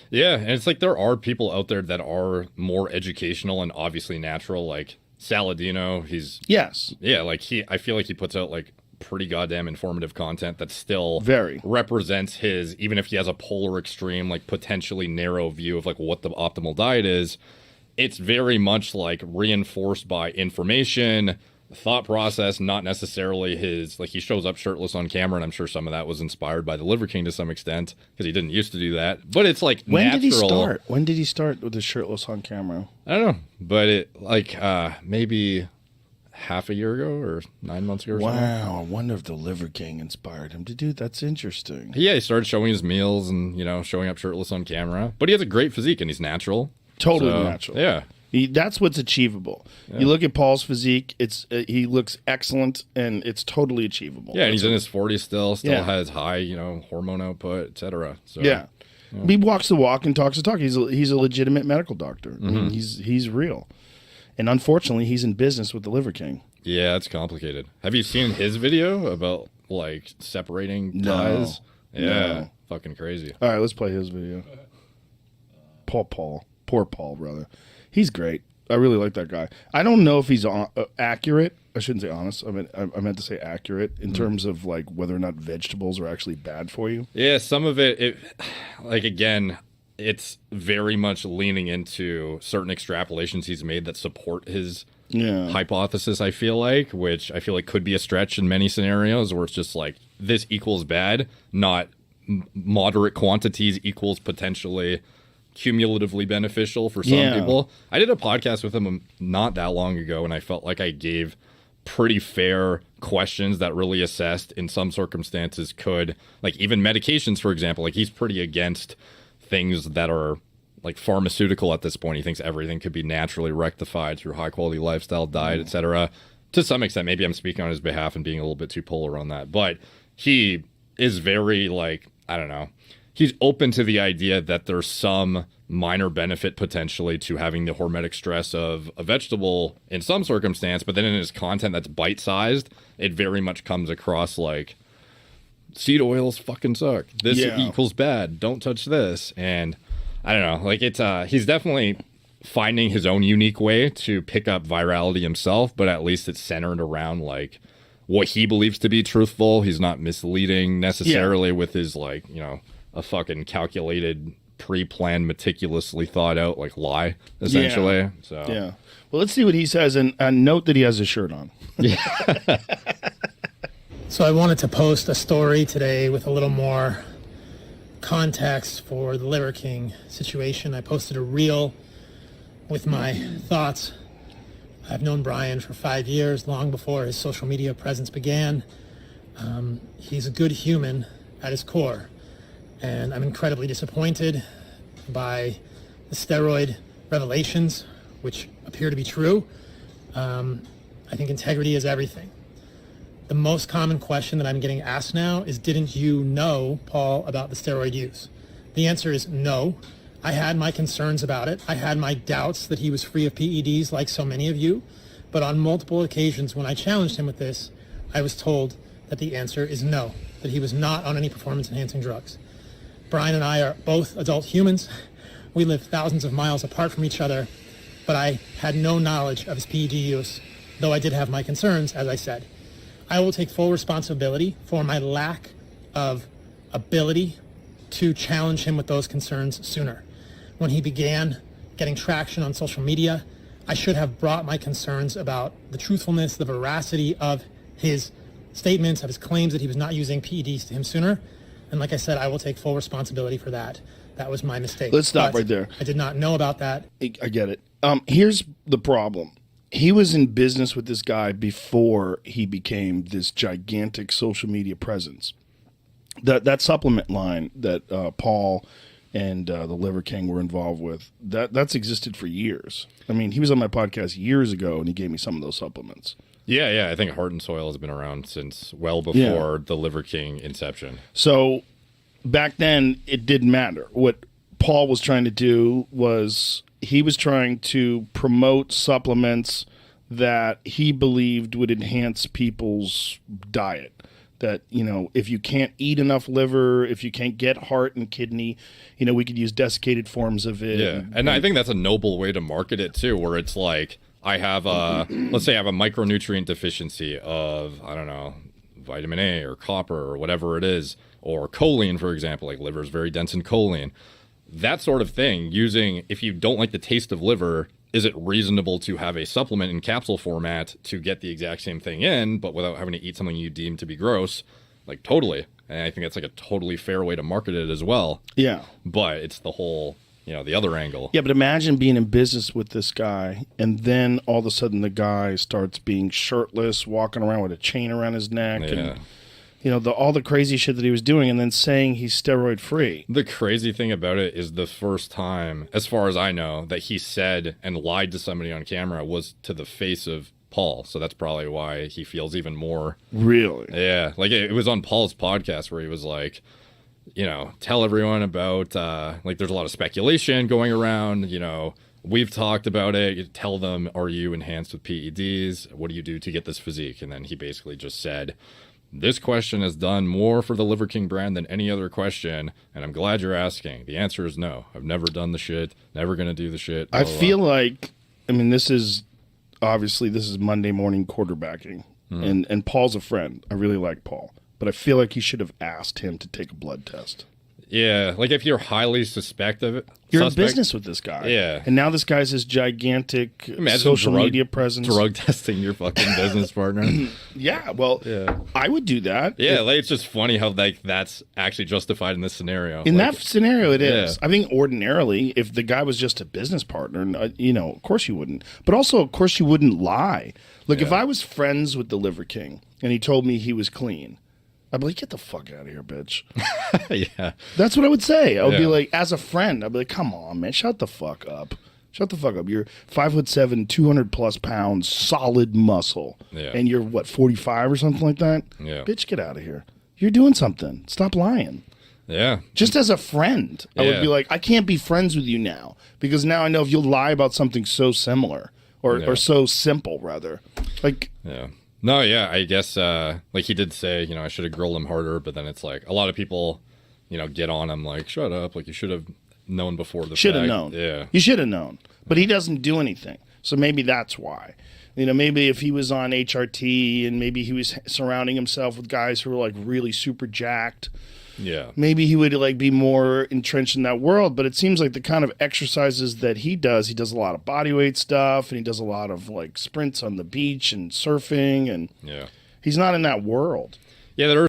Yeah, and it's like there are people out there that are more educational and obviously natural, like Saladino. I feel like he puts out like pretty goddamn informative content that still very represents his, even if he has a polar extreme, like potentially narrow view of like what the optimal diet is. It's very much like reinforced by information, thought process, not necessarily his, like he shows up shirtless on camera, and I'm sure some of that was inspired by the Liver King to some extent because he didn't used to do that. But it's like when natural. did he start? When did he start with the shirtless on camera? I don't know, but it like maybe half a year ago or 9 months ago or something. Wow, I wonder if the Liver King inspired him to do. That's interesting. Yeah, he started showing his meals and, you know, showing up shirtless on camera. But he has a great physique and he's natural. Totally natural. Yeah. That's what's achievable. Yeah. You look at Paul's physique; he looks excellent, and it's totally achievable. Yeah, and he's in his 40s still has high, you know, hormone output, etc. So yeah, he walks the walk and talks the talk. He's a legitimate medical doctor. Mm-hmm. I mean, he's real, and unfortunately, he's in business with the Liver King. Yeah, it's complicated. Have you seen his video about like separating ties? Yeah, no. Fucking crazy. All right, let's play his video. Poor Paul, brother. He's great. I really like that guy. I don't know if he's accurate. I shouldn't say honest. I meant to say accurate in terms of like whether or not vegetables are actually bad for you. Yeah, some of it like again, it's very much leaning into certain extrapolations he's made that support his hypothesis, I feel like, which I feel like could be a stretch in many scenarios where it's just like this equals bad, not moderate quantities equals potentially cumulatively beneficial for some people. I did a podcast with him not that long ago, and I felt like I gave pretty fair questions that really assessed in some circumstances could, like even medications, for example, like he's pretty against things that are like pharmaceutical at this point. He thinks everything could be naturally rectified through high quality lifestyle, diet, etc. To some extent, maybe I'm speaking on his behalf and being a little bit too polar on that, but he is very like, I don't know, he's open to the idea that there's some minor benefit potentially to having the hormetic stress of a vegetable in some circumstance, but then in his content that's bite-sized, it very much comes across like seed oils fucking suck. This equals bad. Don't touch this. And I don't know, like it's he's definitely finding his own unique way to pick up virality himself, but at least it's centered around like what he believes to be truthful. He's not misleading necessarily with his like, you know, a fucking calculated, pre-planned, meticulously thought out like lie, essentially. Well, let's see what he says, and note that he has a shirt on. Yeah. So I wanted to post a story today with a little more context for the Liver King situation. I posted a reel with my thoughts. I've known Brian for 5 years, long before his social media presence began. He's a good human at his core. And I'm incredibly disappointed by the steroid revelations, which appear to be true. I think integrity is everything. The most common question that I'm getting asked now is, didn't you know, Paul, about the steroid use? The answer is no. I had my concerns about it. I had my doubts that he was free of PEDs like so many of you. But on multiple occasions when I challenged him with this, I was told that the answer is no, that he was not on any performance-enhancing drugs. Brian and I are both adult humans. We live thousands of miles apart from each other, but I had no knowledge of his PED use, though I did have my concerns, as I said. I will take full responsibility for my lack of ability to challenge him with those concerns sooner. When he began getting traction on social media, I should have brought my concerns about the truthfulness, the veracity of his statements, of his claims that he was not using PEDs to him sooner. And like I said, I will take full responsibility for that. That was my mistake. Let's stop right there. I did not know about that. I get it. Here's the problem. He was in business with this guy before he became this gigantic social media presence. That supplement line that Paul and the Liver King were involved with, that's existed for years. I mean, he was on my podcast years ago, and he gave me some of those supplements. Yeah. I think Heart and Soil has been around since well before the Liver King inception. So back then, it didn't matter. What Paul was trying to do was he was trying to promote supplements that he believed would enhance people's diet. that, if you can't eat enough liver, if you can't get heart and kidney, we could use desiccated forms of it. Yeah. And I think that's a noble way to market it too, where it's like, I have let's say I have a micronutrient deficiency of, I don't know, vitamin A or copper or whatever it is, or choline, for example, like liver is very dense in choline. That sort of thing, if you don't like the taste of liver, is it reasonable to have a supplement in capsule format to get the exact same thing in, but without having to eat something you deem to be gross? Like, totally. And I think that's like a totally fair way to market it as well. Yeah. But it's the whole, the other angle. Yeah, but imagine being in business with this guy, and then all of a sudden the guy starts being shirtless, walking around with a chain around his neck, and all the crazy shit that he was doing, and then saying he's steroid free. The crazy thing about it is the first time, as far as I know, that he said and lied to somebody on camera was to the face of Paul. So that's probably why he feels even more. Really? Yeah. Like it was on Paul's podcast where he was like, tell everyone about, there's a lot of speculation going around, we've talked about it. You tell them, are you enhanced with PEDs? What do you do to get this physique? And then he basically just said, this question has done more for the Liver King brand than any other question, and I'm glad you're asking. The answer is no. I've never done the shit, never going to do the shit. I feel like, this is Monday morning quarterbacking, and Paul's a friend. I really like Paul, but I feel like he should have asked him to take a blood test. Yeah, like if you're highly suspect, you're in business with this guy. Yeah. And now this guy's this gigantic social media presence. Drug testing your fucking business partner. Yeah, well, I would do that. Yeah, it's just funny how that's actually justified in this scenario. In that scenario, it is. I think ordinarily, if the guy was just a business partner, of course you wouldn't. But also, of course, you wouldn't lie. Like, if I was friends with the Liver King and he told me he was clean, I'd be like, get the fuck out of here, bitch. Yeah. That's what I would say. I would be like, as a friend, I'd be like, come on, man, shut the fuck up. Shut the fuck up. You're 5'7", 200+ pounds, solid muscle. Yeah. And you're, 45 or something like that? Yeah. Bitch, get out of here. You're doing something. Stop lying. Yeah. Just as a friend, I would be like, I can't be friends with you now because now I know if you'll lie about something so similar or so simple, rather. Like, yeah. No, yeah, I guess, he did say, I should have grilled him harder, but then it's like, a lot of people, get on him like, shut up, like, you should have known before the fact. Should have known. Yeah. You should have known. But he doesn't do anything. So maybe that's why. Maybe if he was on HRT and maybe he was surrounding himself with guys who were, really super jacked, yeah, maybe he would, be more entrenched in that world. But it seems like the kind of exercises that he does a lot of bodyweight stuff, and he does a lot of, sprints on the beach and surfing, and he's not in that world. Yeah, there are